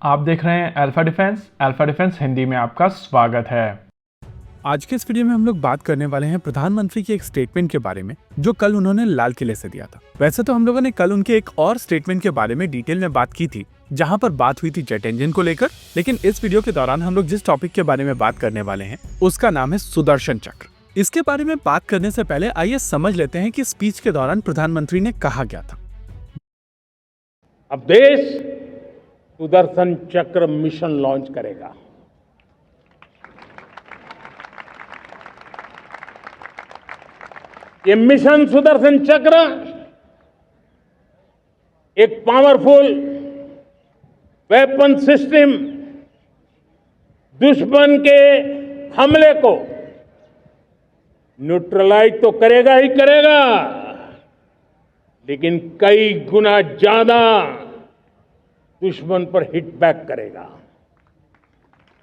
आप देख रहे हैं अल्फा डिफेंस हिंदी में आपका स्वागत है। आज के इस वीडियो में हम लोग बात करने वाले हैं प्रधानमंत्री के एक स्टेटमेंट के बारे में जो कल उन्होंने लाल किले से दिया था। वैसे तो हम लोगों ने कल उनके एक और स्टेटमेंट के बारे में डिटेल में बात की थी जहां पर बात हुई थी जेट इंजन को लेकर, लेकिन इस वीडियो के दौरान हम लोग जिस टॉपिक के बारे में बात करने वाले हैं उसका नाम है सुदर्शन चक्र। इसके बारे में बात करने से पहले आइए समझ लेते हैं कि स्पीच के दौरान प्रधानमंत्री ने कहा क्या था। अब देश सुदर्शन चक्र मिशन लॉन्च करेगा। ये मिशन सुदर्शन चक्र एक पावरफुल वेपन सिस्टम दुश्मन के हमले को न्यूट्रलाइज तो करेगा ही करेगा, लेकिन कई गुना ज्यादा दुश्मन पर हिट बैक करेगा।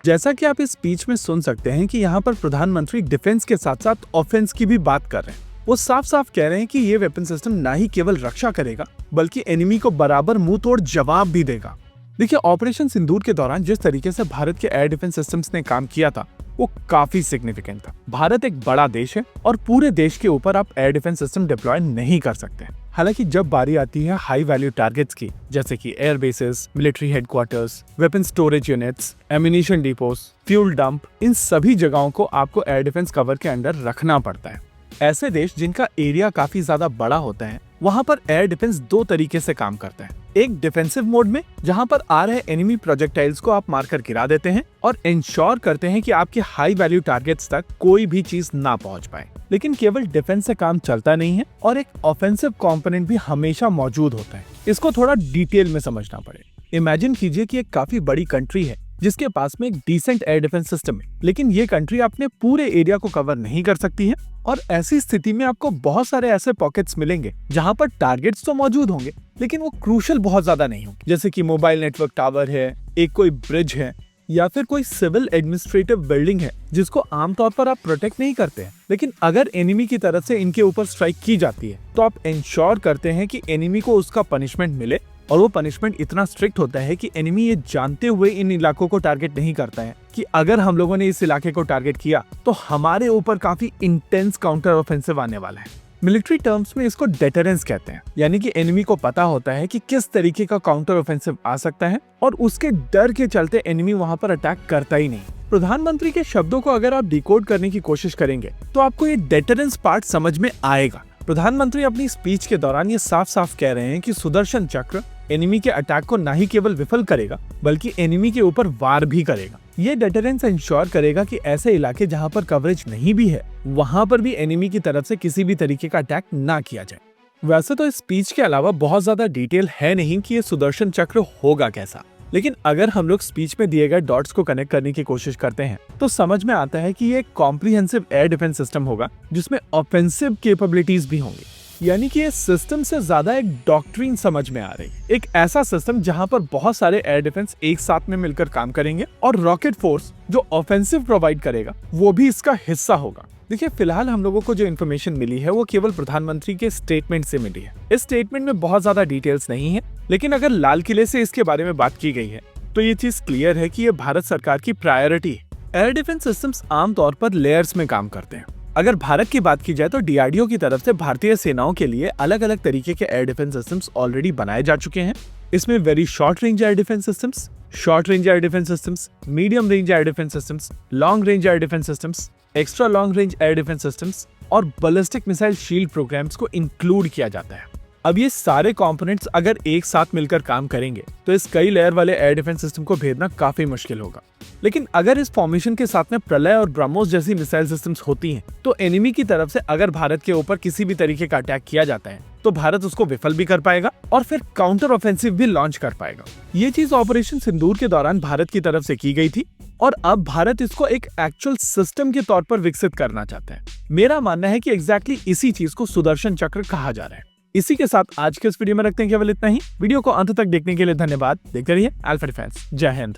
जैसा कि आप इस स्पीच में सुन सकते हैं कि यहाँ पर प्रधानमंत्री डिफेंस के साथ साथ ऑफेंस की भी बात कर रहे हैं। वो साफ साफ कह रहे हैं कि ये वेपन सिस्टम ना ही केवल रक्षा करेगा बल्कि एनिमी को बराबर मुंह तोड़ जवाब भी देगा। देखिए, ऑपरेशन सिंदूर के दौरान जिस तरीके से भारत के एयर डिफेंस सिस्टम्स ने काम किया था वो काफी सिग्निफिकेंट था। भारत एक बड़ा देश है और पूरे देश के ऊपर आप एयर डिफेंस सिस्टम डिप्लॉय नहीं कर सकते। हालांकि जब बारी आती है हाई वैल्यू टारगेट्स की, जैसे कि air bases, military headquarters, weapon storage units, ammunition depots, fuel dump, इन सभी जगहों को आपको एयर डिफेंस कवर के अंडर रखना पड़ता है। ऐसे देश जिनका एरिया काफी ज्यादा बड़ा होता है वहां पर एयर डिफेंस दो तरीके से काम करता है। एक डिफेंसिव मोड में जहां पर आ रहे एनिमी प्रोजेक्टाइल्स को आप मारकर गिरा देते हैं और इंश्योर करते हैं कि आपके हाई वैल्यू टारगेट्स तक कोई भी चीज ना पहुंच पाए। लेकिन केवल डिफेंस से काम चलता नहीं है और एक ऑफेंसिव कंपोनेंट भी हमेशा मौजूद होता है। इसको थोड़ा डिटेल में समझना पड़े। इमेजिन कीजिए कि एक काफी बड़ी कंट्री है जिसके पास में एक डिसेंट एयर डिफेंस सिस्टम है, लेकिन ये कंट्री अपने पूरे एरिया को कवर नहीं कर सकती है और ऐसी स्थिति में आपको बहुत सारे ऐसे पॉकेट्स मिलेंगे जहां पर टारगेट्स तो मौजूद होंगे लेकिन वो क्रूशल बहुत ज्यादा नहीं होंगे, जैसे कि मोबाइल नेटवर्क टावर है, एक कोई ब्रिज है या फिर कोई सिविल एडमिनिस्ट्रेटिव बिल्डिंग है जिसको आमतौर पर आप प्रोटेक्ट नहीं करते हैं। लेकिन अगर एनिमी की तरफ से इनके ऊपर स्ट्राइक की जाती है तो आप इंश्योर करते हैं कि एनिमी को उसका पनिशमेंट मिले, और वो पनिशमेंट इतना स्ट्रिक्ट होता है कि एनिमी ये जानते हुए इन इलाकों को टारगेट नहीं करता है कि अगर हम लोगों ने इस इलाके को टारगेट किया तो हमारे ऊपर काफी इंटेंस काउंटर ऑफेंसिव आने वाला है। मिलिट्री टर्म्स में इसको डेटरेंस कहते हैं, यानी कि एनिमी को पता होता है कि किस तरीके का काउंटर ऑफेंसिव आ सकता है और उसके डर के चलते एनिमी वहां पर अटैक करता ही नहीं। प्रधानमंत्री के शब्दों को अगर आप डिकोड करने की कोशिश करेंगे तो आपको ये डेटरेंस पार्ट समझ में आएगा। प्रधानमंत्री अपनी स्पीच के दौरान ये साफ साफ कह रहे हैं कि सुदर्शन चक्र एनिमी के अटैक को न ही केवल विफल करेगा बल्कि एनिमी के ऊपर वार भी करेगा। ये डेटरेंस इंश्योर करेगा कि ऐसे इलाके जहां पर कवरेज नहीं भी है वहां पर भी एनिमी की तरफ से किसी भी तरीके का अटैक ना किया जाए। वैसे तो इस स्पीच के अलावा बहुत ज्यादा डिटेल है नहीं कि ये सुदर्शन चक्र होगा कैसा, लेकिन अगर हम लोग स्पीच में दिए गए डॉट्स को कनेक्ट करने की कोशिश करते हैं तो समझ में आता है कि ये एक कॉम्प्रिहेंसिव एयर डिफेंस सिस्टम होगा जिसमें ऑफेंसिव कैपेबिलिटीज भी होंगी। यानी कि ये सिस्टम से ज्यादा एक डॉक्ट्रिन समझ में आ रही है, एक ऐसा सिस्टम जहां पर बहुत सारे एयर डिफेंस एक साथ में मिलकर काम करेंगे और रॉकेट फोर्स जो ऑफेंसिव प्रोवाइड करेगा वो भी इसका हिस्सा होगा। देखिए, फिलहाल हम लोगों को जो इन्फॉर्मेशन मिली है वो केवल प्रधानमंत्री के स्टेटमेंट से मिली है। इस स्टेटमेंट में बहुत ज्यादा डिटेल्स नहीं है, लेकिन अगर लाल किले से इसके बारे में बात की गई है तो ये चीज क्लियर है कि ये भारत सरकार की प्रायोरिटी है। एयर डिफेंस सिस्टम्स आमतौर पर लेयर्स में काम करते हैं। अगर भारत की बात की जाए तो डीआरडीओ की तरफ से भारतीय सेनाओं के लिए अलग अलग तरीके के एयर डिफेंस सिस्टम्स ऑलरेडी बनाए जा चुके हैं। इसमें very short range air defence systems, short range air defence systems, medium range air defence systems, long range air defence systems, extra long range air defence systems और ballistic missile shield programmes को include किया जाता है। अब ये सारे components अगर एक साथ मिलकर काम करेंगे तो इस कई लेयर वाले एयर डिफेंस सिस्टम को भेदना काफी मुश्किल होगा। लेकिन अगर इस फॉर्मेशन के साथ में प्रलय और ब्रह्मोस जैसी मिसाइल सिस्टम्स होती हैं तो एनिमी की तरफ से अगर भारत के ऊपर किसी भी तरीके का अटैक किया जाता है तो भारत उसको विफल भी कर पाएगा और फिर काउंटर ऑफेंसिव भी लॉन्च कर पाएगा। ये चीज ऑपरेशन सिंदूर के दौरान भारत की तरफ से की गई थी और अब भारत इसको एक एक्चुअल सिस्टम के तौर पर विकसित करना चाहता है। मेरा मानना है कि एग्जैक्टली इसी चीज को सुदर्शन चक्र कहा जा रहा है। इसी के साथ आज के इस वीडियो में रखते हैं केवल इतना ही। वीडियो को अंत तक देखने के लिए धन्यवाद। देखते रहिए अल्फा डिफेंस। जय हिंद।